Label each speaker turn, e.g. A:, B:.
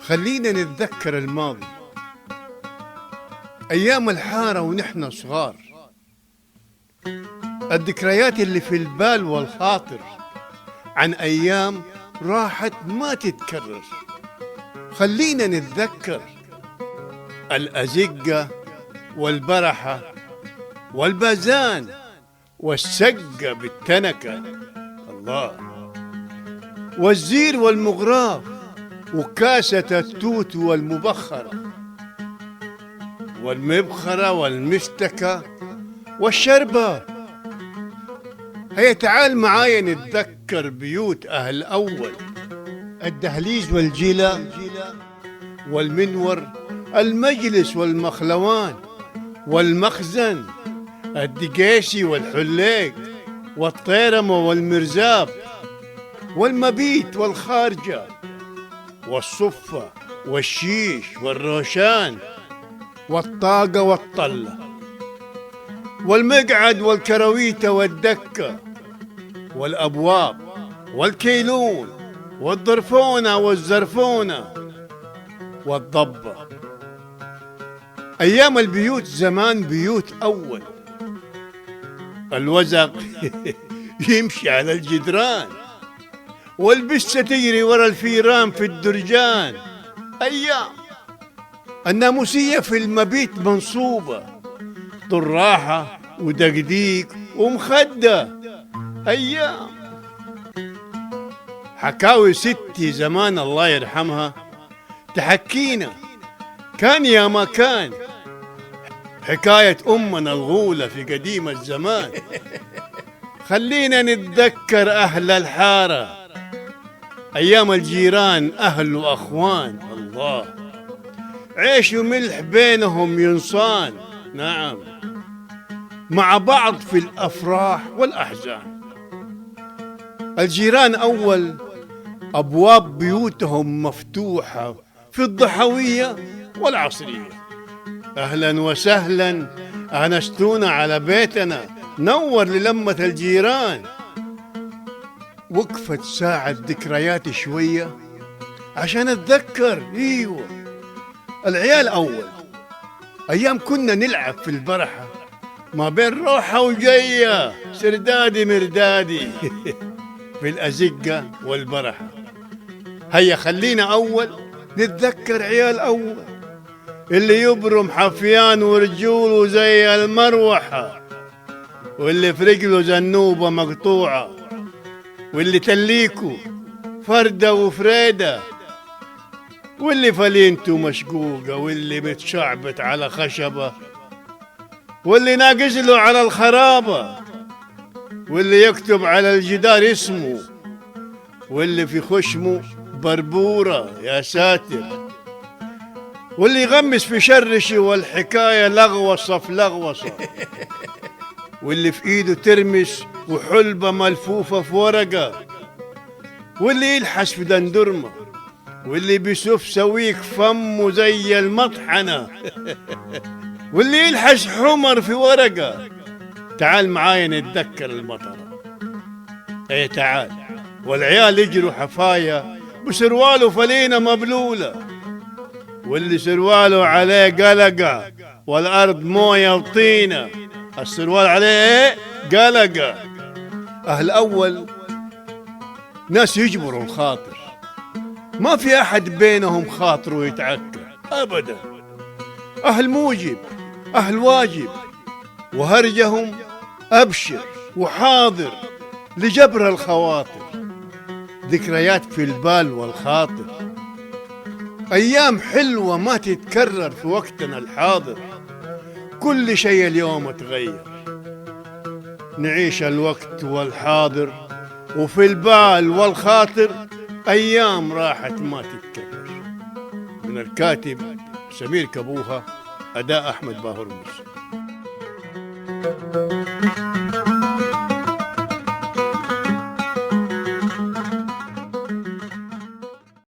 A: خلينا نتذكر الماضي، أيام الحارة ونحن صغار، الذكريات اللي في البال والخاطر عن أيام راحت ما تتكرر. خلينا نتذكر الأزقة والبرحة والبازان والسقة بالتنكة، الله، والزير والمغراف وكاسة التوت والمبخرة والمبخرة والمستكة والشربة. هيا تعال معايا نتذكر بيوت أهل أول، الدهليز والجيلة والمنور، المجلس والمخلوان والمخزن، الدقيشي والحليق والطيرمة والمرزاب والمبيت والخارجة والصفة والشيش والروشان والطاقة والطلة والمقعد والكرويتة والدكة والأبواب والكيلون والضرفونة والزرفونة والضبة. أيام البيوت زمان بيوت أول، الوزق يمشي على الجدران والبسة تجري ورا الفيران في الدرجان. أيام الناموسية في المبيت منصوبة، طراحة ودقديق ومخدة. أيام حكاوي ستي زمان الله يرحمها تحكينا، كان يا ما كان، حكاية أمنا الغولة في قديم الزمان. خلينا نتذكر أهل الحارة، أيام الجيران أهل وأخوان، الله، عيش وملح بينهم ينصان، نعم، مع بعض في الأفراح والأحزان. الجيران أول أبواب بيوتهم مفتوحة في الضحوية والعصرية. أهلا وسهلا، أنستونا على بيتنا، نور للمة الجيران. وقفت ساعة ذكريات شوية عشان أتذكر، ايوه، العيال أول، أيام كنا نلعب في البرحة ما بين روحة وجية، سردادي مردادي في الأزقة والبرحة. هيا خلينا أول نتذكر عيال أول، اللي يبرم حفيان ورجوله زي المروحة، واللي في رجله زنوبة مقطوعة، واللي تليكو فردة وفريدة، واللي فلينته مشقوقة، واللي متشعبت على خشبة، واللي ناقز له على الخرابة، واللي يكتب على الجدار اسمه، واللي في خشمه بربورة، يا ساتر، واللي يغمس في شرشي والحكاية لغوصة في لغوصة، واللي في ايده ترمس وحلبة ملفوفة في ورقة، واللي يلحس في دندرمة، واللي بيسف سويك فمه زي المطحنة واللي يلحس حمر في ورقة. تعال معايا نتذكر المطرة، ايه تعال، والعيال يجروا حفايا بسرواله فلينة مبلولة، واللي سرواله عليه قلقة والأرض موية وطينة، السروال عليه ايه؟ قلقة. أهل أول ناس يجبروا الخاطر، ما في أحد بينهم خاطره يتعكر أبدا. أهل موجب، أهل واجب، وهرجهم أبشر وحاضر لجبر الخواطر. ذكريات في البال والخاطر، أيام حلوة ما تتكرر في وقتنا الحاضر. كل شيء اليوم تغير، نعيش الوقت والحاضر، وفي البال والخاطر أيام راحت ما تتكرر. من الكاتب سمير كبوها، أداء أحمد باهرمس.